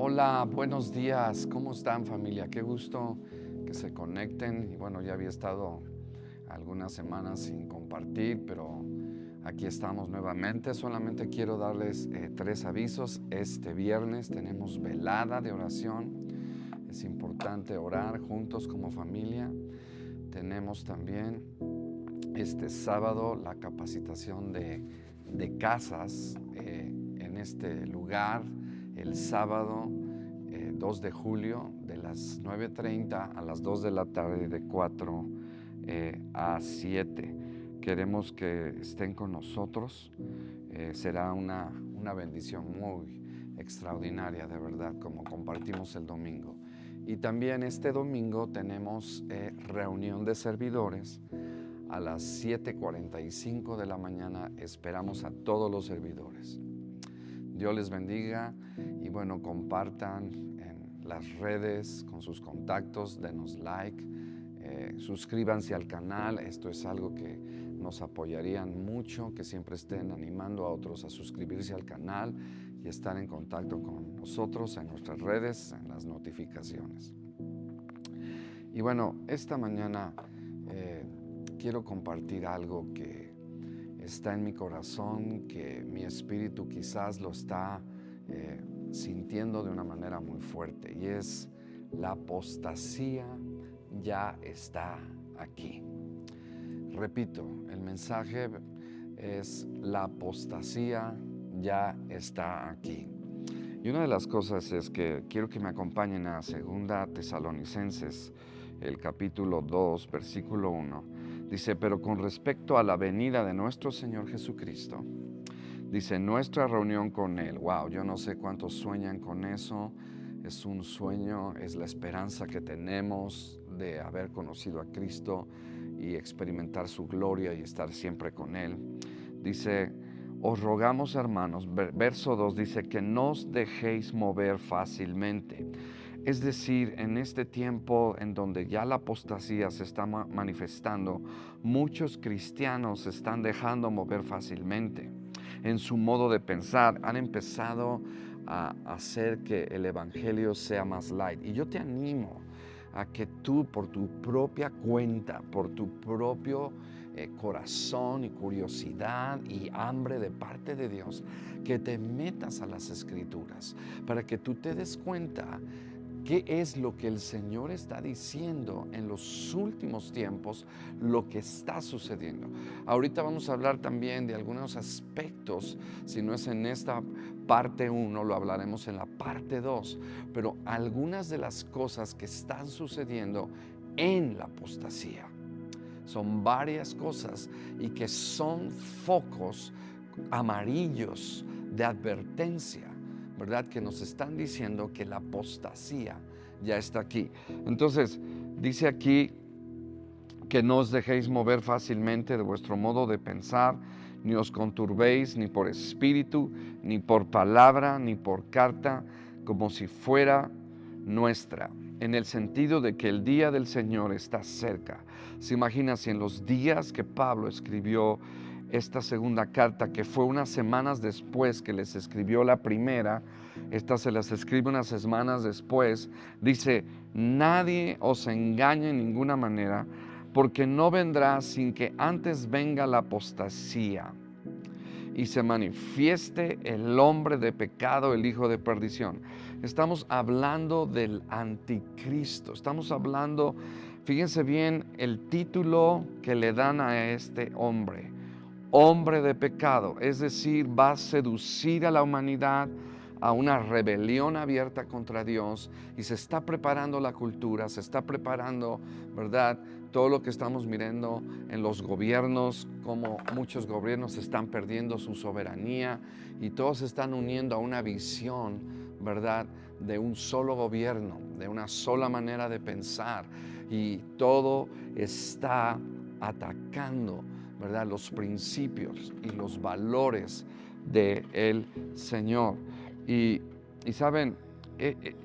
Hola, buenos días. ¿Cómo están, familia? Qué gusto que se conecten. Y bueno, ya había estado algunas semanas sin compartir, pero aquí estamos nuevamente. Solamente quiero darles tres avisos. Este viernes tenemos velada de oración. Es importante orar juntos como familia. Tenemos también este sábado la capacitación de casas en este lugar, el sábado 2 de julio de las 9:30 a las 2 de la tarde, de 4 a 7. Queremos que estén con nosotros. Será una bendición muy extraordinaria, de verdad, como compartimos el domingo. Y también este domingo tenemos reunión de servidores a las 7:45 de la mañana. Esperamos a todos los servidores. Dios les bendiga y bueno, compartan en las redes con sus contactos, denos like, suscríbanse al canal. Esto es algo que nos apoyarían mucho, que siempre estén animando a otros a suscribirse al canal y estar en contacto con nosotros en nuestras redes, en las notificaciones. Y bueno, esta mañana quiero compartir algo que está en mi corazón, que mi espíritu quizás lo está sintiendo de una manera muy fuerte, y es: la apostasía ya está aquí. Repito, el mensaje es: la apostasía ya está aquí. Y una de las cosas es que quiero que me acompañen a 2 Tesalonicenses, el capítulo 2, versículo 1. Dice: pero con respecto a la venida de nuestro Señor Jesucristo, dice, nuestra reunión con Él. Wow, yo no sé cuántos sueñan con eso. Es un sueño, es la esperanza que tenemos de haber conocido a Cristo y experimentar su gloria y estar siempre con Él. Dice: os rogamos, hermanos, verso 2 dice, que no os dejéis mover fácilmente. Es decir, en este tiempo en donde ya la apostasía se está manifestando, muchos cristianos se están dejando mover fácilmente en su modo de pensar. Han empezado a hacer que el evangelio sea más light. Y yo te animo a que tú, por tu propia cuenta, por tu propio corazón y curiosidad y hambre de parte de Dios, que te metas a las Escrituras para que tú te des cuenta qué es lo que el Señor está diciendo en los últimos tiempos, lo que está sucediendo. Ahorita vamos a hablar también de algunos aspectos. Si no es en esta parte 1, lo hablaremos en la parte 2, pero algunas de las cosas que están sucediendo en la apostasía. Son varias cosas y que son focos amarillos de advertencia, ¿verdad? Que nos están diciendo que la apostasía ya está aquí. Entonces, dice aquí que no os dejéis mover fácilmente de vuestro modo de pensar, ni os conturbéis ni por espíritu, ni por palabra, ni por carta, como si fuera nuestra, en el sentido de que el día del Señor está cerca. Se imagina si en los días que Pablo escribió esta segunda carta, que fue unas semanas después que les escribió la primera, esta se las escribe unas semanas después, dice: nadie os engañe en ninguna manera, porque no vendrá sin que antes venga la apostasía y se manifieste el hombre de pecado, el hijo de perdición. Estamos hablando del anticristo. Estamos hablando, fíjense bien, el título que le dan a este hombre: hombre de pecado. Es decir, va a seducir a la humanidad a una rebelión abierta contra Dios, y se está preparando la cultura, se está preparando, ¿verdad? Todo lo que estamos mirando en los gobiernos, como muchos gobiernos están perdiendo su soberanía y todos se están uniendo a una visión, ¿verdad? De un solo gobierno, de una sola manera de pensar, y todo está atacando, ¿verdad?, los principios y los valores del Señor. Y saben,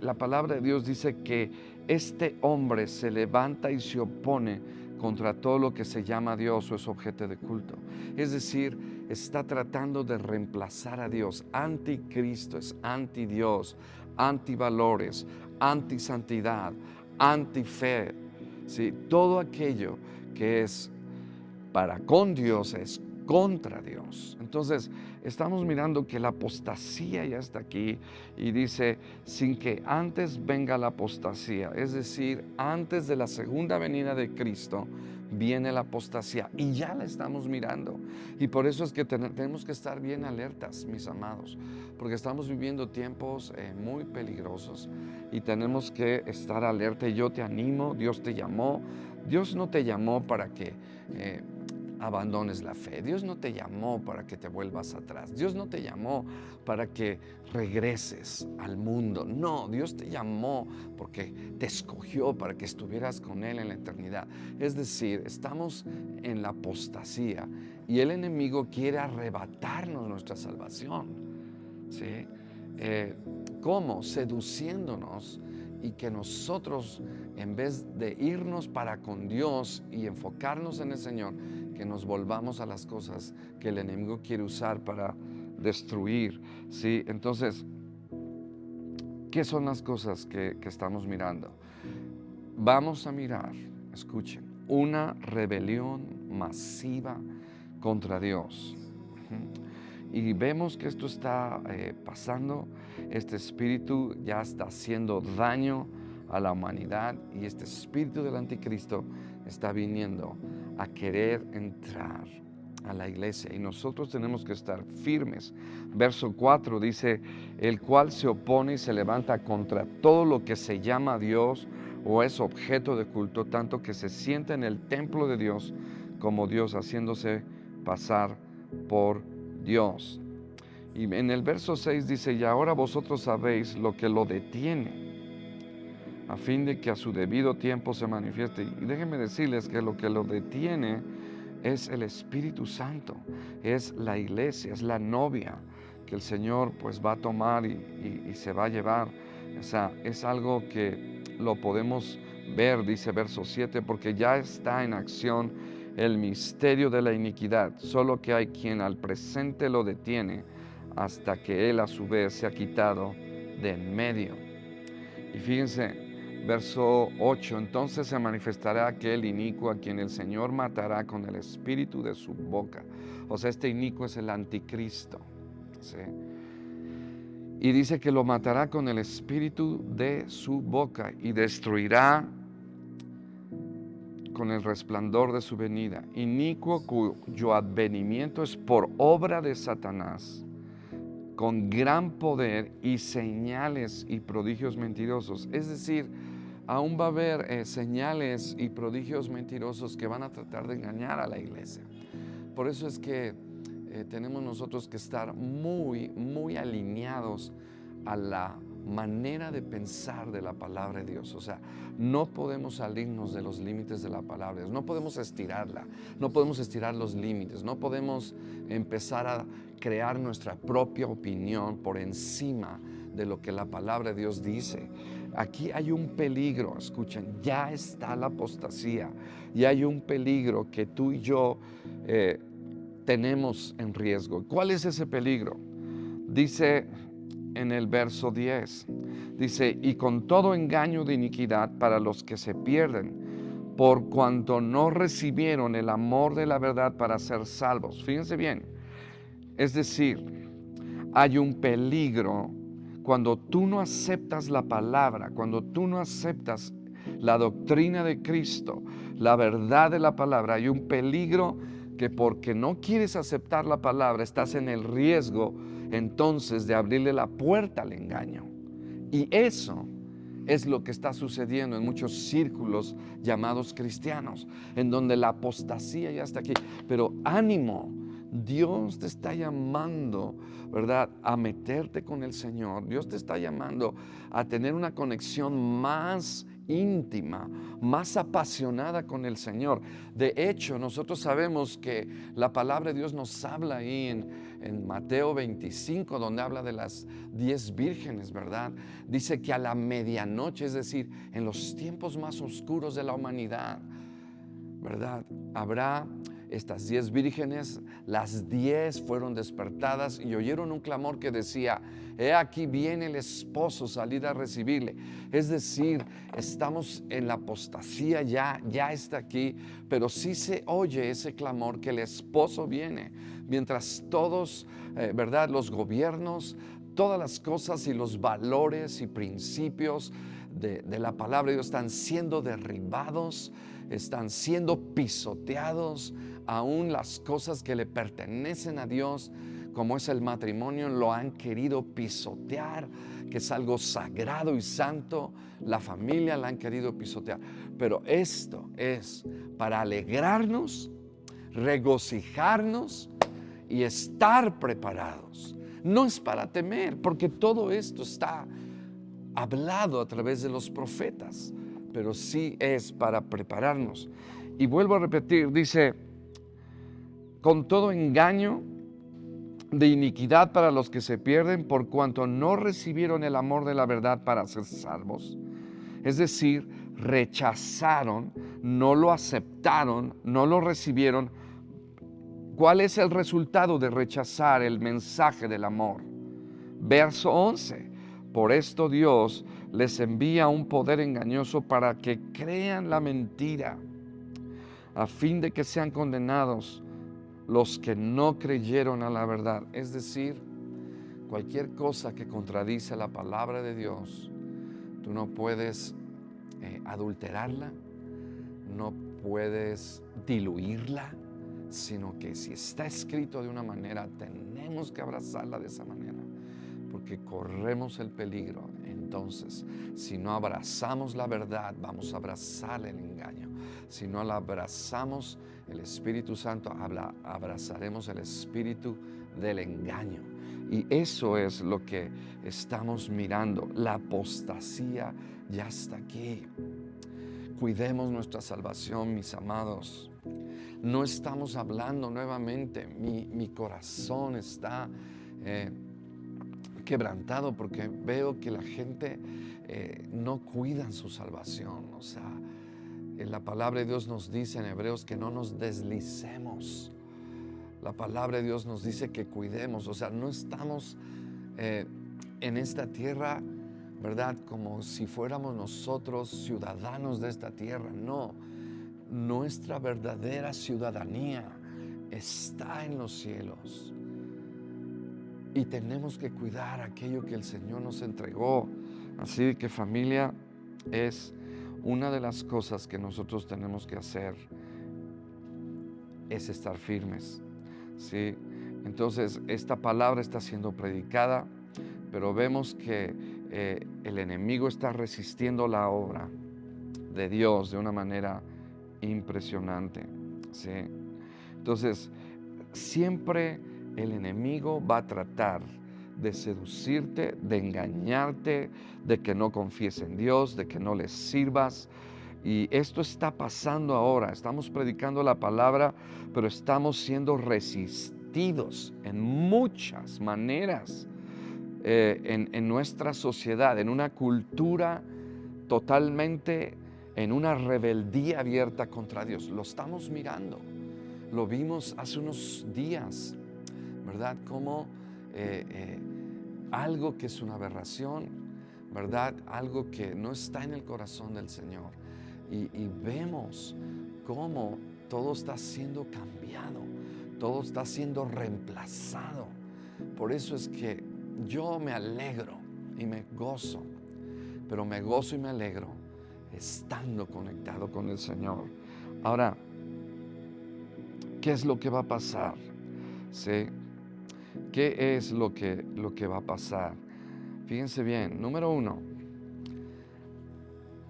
la palabra de Dios dice que este hombre se levanta y se opone contra todo lo que se llama Dios o es objeto de culto. Es decir, está tratando de reemplazar a Dios. Anticristo es anti Dios, antivalores, antisantidad, antife. ¿Sí? Todo aquello que es para con Dios es contra Dios. Entonces, estamos mirando que la apostasía ya está aquí y dice, sin que antes venga la apostasía, es decir, antes de la segunda venida de Cristo, viene la apostasía y ya la estamos mirando. Y por eso es que tenemos que estar bien alertas, mis amados, porque estamos viviendo tiempos muy peligrosos y tenemos que estar alerta. Y yo te animo, Dios te llamó. Dios no te llamó para que abandones la fe. Dios no te llamó para que te vuelvas atrás. Dios no te llamó para que regreses al mundo. No, Dios te llamó porque te escogió para que estuvieras con Él en la eternidad. Es decir, estamos en la apostasía y el enemigo quiere arrebatarnos nuestra salvación. ¿Sí? ¿Cómo? Seduciéndonos y que nosotros, en vez de irnos para con Dios y enfocarnos en el Señor, que nos volvamos a las cosas que el enemigo quiere usar para destruir. ¿Sí? Entonces, ¿qué son las cosas que estamos mirando? Vamos a mirar, escuchen, una rebelión masiva contra Dios. Y vemos que esto está pasando, este espíritu ya está haciendo daño a la humanidad y este espíritu del anticristo está viniendo a querer entrar a la iglesia y nosotros tenemos que estar firmes. Verso 4 dice, el cual se opone y se levanta contra todo lo que se llama Dios o es objeto de culto, tanto que se sienta en el templo de Dios como Dios, haciéndose pasar por Dios. Y en el verso 6 dice, y ahora vosotros sabéis lo que lo detiene, a fin de que a su debido tiempo se manifieste. Y déjenme decirles que lo que lo detiene es el Espíritu Santo, es la iglesia, es la novia que el Señor pues va a tomar y se va a llevar. O sea, es algo que lo podemos ver, dice verso 7, porque ya está en acción el misterio de la iniquidad, solo que hay quien al presente lo detiene hasta que Él a su vez se ha quitado de en medio. Y fíjense, verso 8, entonces se manifestará aquel inicuo a quien el Señor matará con el espíritu de su boca. O sea, este inicuo es el anticristo. ¿Sí? Y dice que lo matará con el espíritu de su boca y destruirá con el resplandor de su venida. Inicuo cuyo advenimiento es por obra de Satanás, con gran poder y señales y prodigios mentirosos. Es decir, aún va a haber señales y prodigios mentirosos que van a tratar de engañar a la iglesia. Por eso es que tenemos nosotros que estar muy, muy alineados a la manera de pensar de la palabra de Dios. O sea, no podemos salirnos de los límites de la palabra de Dios, no podemos estirarla, no podemos estirar los límites, no podemos empezar a crear nuestra propia opinión por encima de lo que la palabra de Dios dice. Aquí hay un peligro, escuchen, ya está la apostasía y hay un peligro que tú y yo tenemos en riesgo. ¿Cuál es ese peligro? Dice en el verso 10, dice, y con todo engaño de iniquidad para los que se pierden, por cuanto no recibieron el amor de la verdad para ser salvos. Fíjense bien, es decir, hay un peligro cuando tú no aceptas la palabra, cuando tú no aceptas la doctrina de Cristo, la verdad de la palabra. Hay un peligro que porque no quieres aceptar la palabra, estás en el riesgo entonces de abrirle la puerta al engaño. Y eso es lo que está sucediendo en muchos círculos llamados cristianos, en donde la apostasía ya está aquí. Pero ánimo, Dios te está llamando, ¿verdad?, a meterte con el Señor. Dios te está llamando a tener una conexión más íntima, más apasionada con el Señor. De hecho, nosotros sabemos que la palabra de Dios nos habla ahí en Mateo 25, donde habla de las 10 vírgenes, ¿verdad? Dice que a la medianoche, es decir, en los tiempos más oscuros de la humanidad, ¿verdad?, habrá estas 10 vírgenes, las 10 fueron despertadas y oyeron un clamor que decía: he aquí viene el esposo, salid a recibirle. Es decir, estamos en la apostasía, ya está aquí, pero sí se oye ese clamor que el esposo viene. Mientras todos, ¿verdad? Los gobiernos, todas las cosas y los valores y principios de la palabra de Dios están siendo derribados, están siendo pisoteados. Aún las cosas que le pertenecen a Dios, como es el matrimonio, lo han querido pisotear, que es algo sagrado y santo. La familia la han querido pisotear. Pero esto es para alegrarnos, regocijarnos y estar preparados. No es para temer, porque todo esto está hablado a través de los profetas, pero sí es para prepararnos. Y vuelvo a repetir, dice: con todo engaño de iniquidad para los que se pierden, por cuanto no recibieron el amor de la verdad para ser salvos. Es decir, rechazaron, no lo aceptaron, no lo recibieron. ¿Cuál es el resultado de rechazar el mensaje del amor? Verso 11. Por esto Dios les envía un poder engañoso para que crean la mentira, a fin de que sean condenados los que no creyeron a la verdad. Es decir, cualquier cosa que contradice la palabra de Dios, tú no puedes adulterarla, no puedes diluirla, sino que si está escrito de una manera, tenemos que abrazarla de esa manera, porque corremos el peligro. Entonces, si no abrazamos la verdad, vamos a abrazar el engaño. Si no la abrazamos, el Espíritu Santo, abrazaremos el espíritu del engaño. Y eso es lo que estamos mirando. La apostasía ya está aquí. Cuidemos nuestra salvación, mis amados. No estamos hablando nuevamente. Mi corazón está quebrantado porque veo que la gente no cuida su salvación. O sea, la palabra de Dios nos dice en Hebreos que no nos deslicemos. La palabra de Dios nos dice que cuidemos. O sea, no estamos en esta tierra, ¿verdad? Como si fuéramos nosotros ciudadanos de esta tierra. No, nuestra verdadera ciudadanía está en los cielos. Y tenemos que cuidar aquello que el Señor nos entregó. Así que, familia, es una de las cosas que nosotros tenemos que hacer, es estar firmes, ¿sí? Entonces, esta palabra está siendo predicada, pero vemos que el enemigo está resistiendo la obra de Dios de una manera impresionante, ¿sí? Entonces, siempre el enemigo va a tratar de seducirte, de engañarte, de que no confíes en Dios, de que no le sirvas. Y esto está pasando ahora. Estamos predicando la palabra, pero estamos siendo resistidos en muchas maneras en nuestra sociedad, en una cultura totalmente, en una rebeldía abierta contra Dios. Lo estamos mirando. Lo vimos hace unos días, ¿verdad? Como algo que es una aberración, ¿verdad? Algo que no está en el corazón del Señor. Y vemos cómo todo está siendo cambiado, todo está siendo reemplazado. Por eso es que yo me alegro y me gozo, pero me gozo y me alegro estando conectado con el Señor. Ahora, ¿qué es lo que va a pasar? ¿Sí? ¿Qué es lo que va a pasar? Fíjense bien, número 1,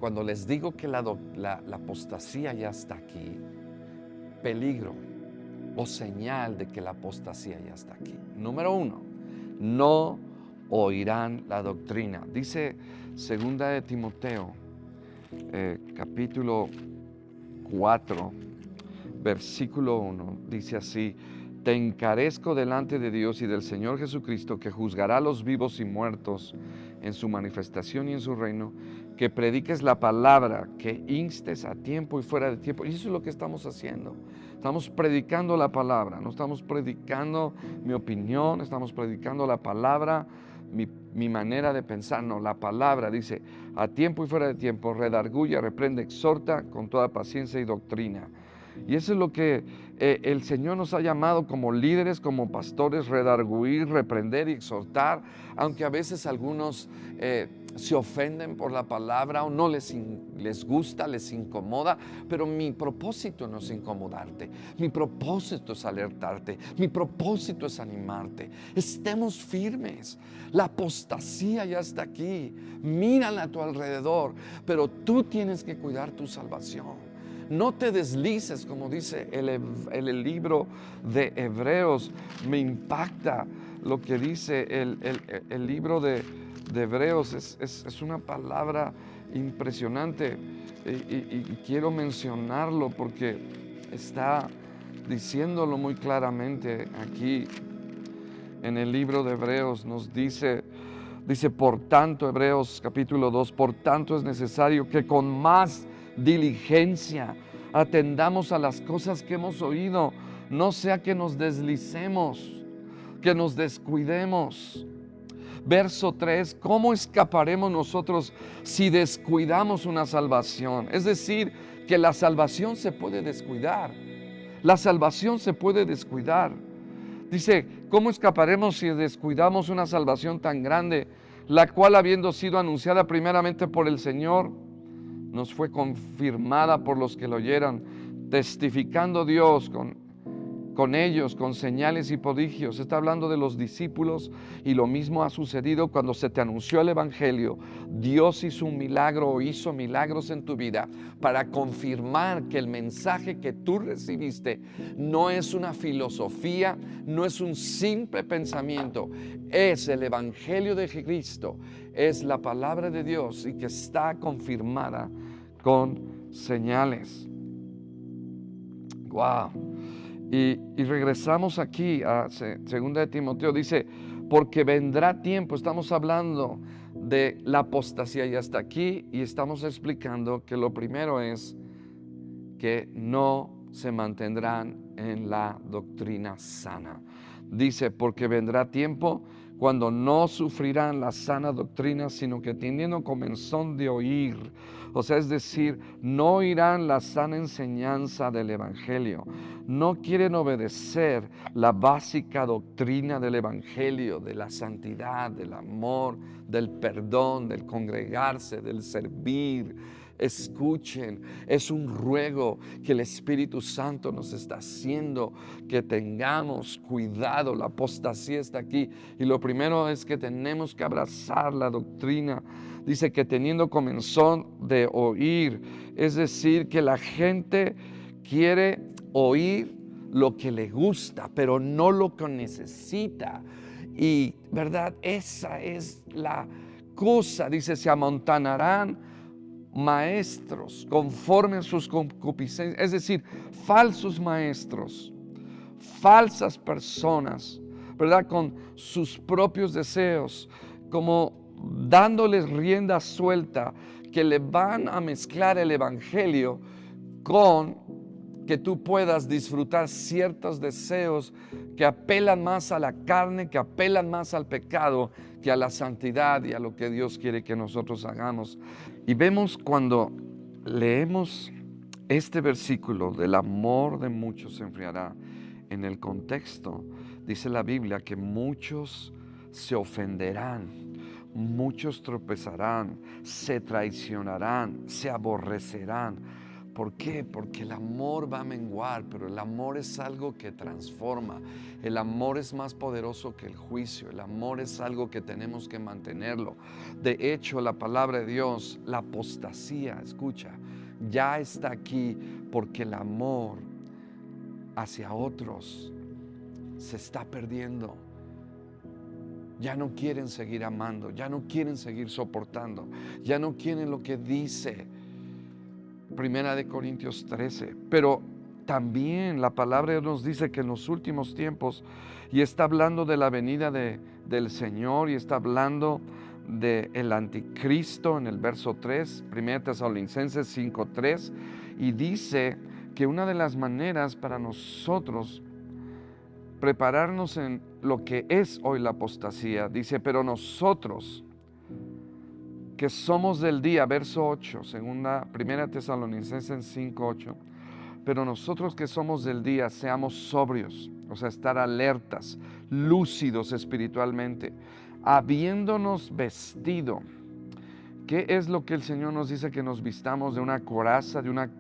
cuando les digo que la apostasía ya está aquí, peligro o señal de que la apostasía ya está aquí. Número 1, no oirán la doctrina. Dice 2 de Timoteo, capítulo 4, versículo 1, dice así: te encarezco delante de Dios y del Señor Jesucristo, que juzgará a los vivos y muertos en su manifestación y en su reino, que prediques la palabra, que instes a tiempo y fuera de tiempo. Y eso es lo que estamos haciendo. Estamos predicando la palabra, no estamos predicando mi opinión, estamos predicando la palabra, mi manera de pensar. No, la palabra dice, a tiempo y fuera de tiempo, redarguye, reprende, exhorta con toda paciencia y doctrina. Y eso es lo que el Señor nos ha llamado como líderes, como pastores, redarguir, reprender y exhortar, aunque a veces algunos se ofenden por la palabra o no les gusta, les incomoda, pero mi propósito no es incomodarte, mi propósito es alertarte, mi propósito es animarte. Estemos firmes, la apostasía ya está aquí, mírala a tu alrededor, pero tú tienes que cuidar tu salvación. No te deslices, como dice el libro de Hebreos. Me impacta lo que dice el libro de Hebreos. Es una palabra impresionante y quiero mencionarlo porque está diciéndolo muy claramente aquí en el libro de Hebreos. Nos dice, por tanto, Hebreos capítulo 2, por tanto es necesario que con más diligencia atendamos a las cosas que hemos oído, no sea que nos deslicemos, que nos descuidemos. Verso 3, ¿cómo escaparemos nosotros si descuidamos una salvación? Es decir, que la salvación se puede descuidar. La salvación se puede descuidar. Dice, ¿cómo escaparemos si descuidamos una salvación tan grande, la cual habiendo sido anunciada primeramente por el Señor, nos fue confirmada por los que lo oyeron, testificando Dios con ellos, con señales y prodigios? Está hablando de los discípulos y lo mismo ha sucedido cuando se te anunció el Evangelio. Dios hizo un milagro o hizo milagros en tu vida para confirmar que el mensaje que tú recibiste no es una filosofía, no es un simple pensamiento, es el Evangelio de Cristo, es la palabra de Dios y que está confirmada con señales. ¡Wow! Y regresamos aquí a 2 de Timoteo, dice, porque vendrá tiempo. Estamos hablando de la apostasía y hasta aquí, y estamos explicando que lo primero es que no se mantendrán en la doctrina sana. Dice, porque vendrá tiempo cuando no sufrirán la sana doctrina, sino que teniendo comezón de oír, o sea, es decir, no oirán la sana enseñanza del Evangelio. No quieren obedecer la básica doctrina del Evangelio, de la santidad, del amor, del perdón, del congregarse, del servir. Escuchen, es un ruego que el Espíritu Santo nos está haciendo que tengamos cuidado. La apostasía está aquí y lo primero es que tenemos que abrazar la doctrina. Dice que teniendo comezón de oír, es decir, que la gente quiere oír lo que le gusta, pero no lo que necesita. Y, ¿verdad? Esa es la cosa. Dice, se amontonarán maestros conforme a sus concupiscencias, es decir, falsos maestros, falsas personas, ¿verdad? Con sus propios deseos, como dándoles rienda suelta, que le van a mezclar el Evangelio con que tú puedas disfrutar ciertos deseos que apelan más a la carne, que apelan más al pecado, que a la santidad y a lo que Dios quiere que nosotros hagamos. Y vemos cuando leemos este versículo del amor de muchos se enfriará, en el contexto dice la Biblia que muchos se ofenderán, muchos tropezarán, se traicionarán, se aborrecerán. ¿Por qué? Porque el amor va a menguar, pero el amor es algo que transforma. El amor es más poderoso que el juicio. El amor es algo que tenemos que mantenerlo. De hecho, la palabra de Dios, la apostasía, escucha, ya está aquí porque el amor hacia otros se está perdiendo. Ya no quieren seguir amando, ya no quieren seguir soportando, ya no quieren lo que dice Primera de Corintios 13, pero también la palabra nos dice que en los últimos tiempos, y está hablando de la venida del Señor, y está hablando del anticristo en el verso 3, 1 Tesalonicenses 5:3, y dice que una de las maneras para nosotros prepararnos en lo que es hoy la apostasía, dice, pero nosotros que somos del día, verso 8, primera Tesalonicenses 5:8, pero nosotros que somos del día, seamos sobrios, o sea, estar alertas, lúcidos espiritualmente, habiéndonos vestido. ¿Qué es lo que el Señor nos dice que nos vistamos? De una coraza, de una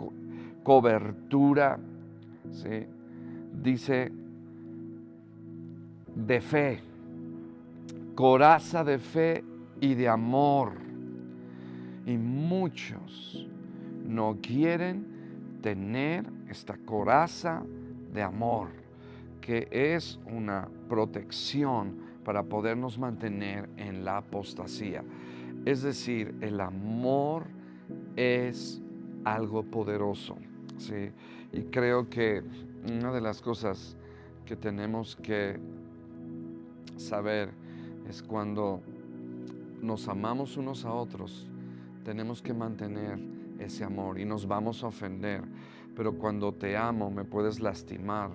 cobertura, ¿sí? Dice, de fe, coraza de fe y de amor. Y muchos no quieren tener esta coraza de amor, que es una protección para podernos mantener en la apostasía. Es decir, el amor es algo poderoso, ¿sí? Y creo que una de las cosas que tenemos que saber es cuando nos amamos unos a otros, tenemos que mantener ese amor y nos vamos a ofender. Pero cuando te amo me puedes lastimar,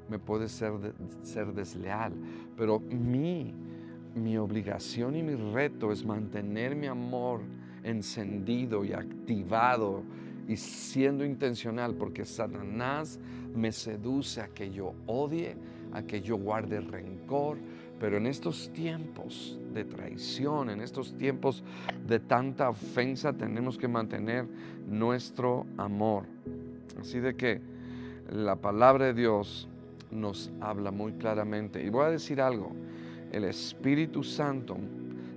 me puedes ser desleal. Pero mi obligación y mi reto es mantener mi amor encendido y activado y siendo intencional, porque Satanás me seduce a que yo odie, a que yo guarde rencor. Pero en estos tiempos de traición, en estos tiempos de tanta ofensa, tenemos que mantener nuestro amor. Así de que la palabra de Dios nos habla muy claramente. Y voy a decir algo, el Espíritu Santo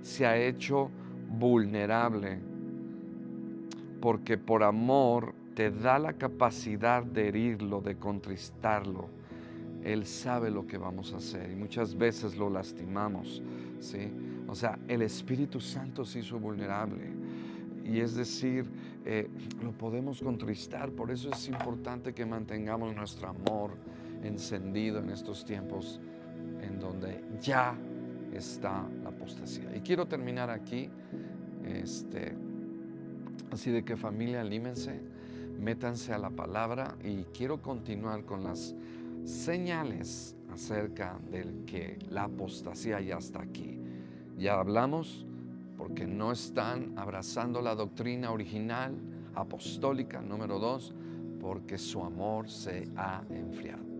se ha hecho vulnerable porque por amor te da la capacidad de herirlo, de contristarlo. Él sabe lo que vamos a hacer y muchas veces lo lastimamos, ¿sí? O sea, el Espíritu Santo se hizo vulnerable y es decir, lo podemos contristar. Por eso es importante que mantengamos nuestro amor encendido en estos tiempos en donde ya está la apostasía. Y quiero terminar aquí, así de que familia, alímense, métanse a la palabra y quiero continuar con las señales acerca de que la apostasía ya está aquí. Ya hablamos porque no están abrazando la doctrina original apostólica. Número 2, porque su amor se ha enfriado.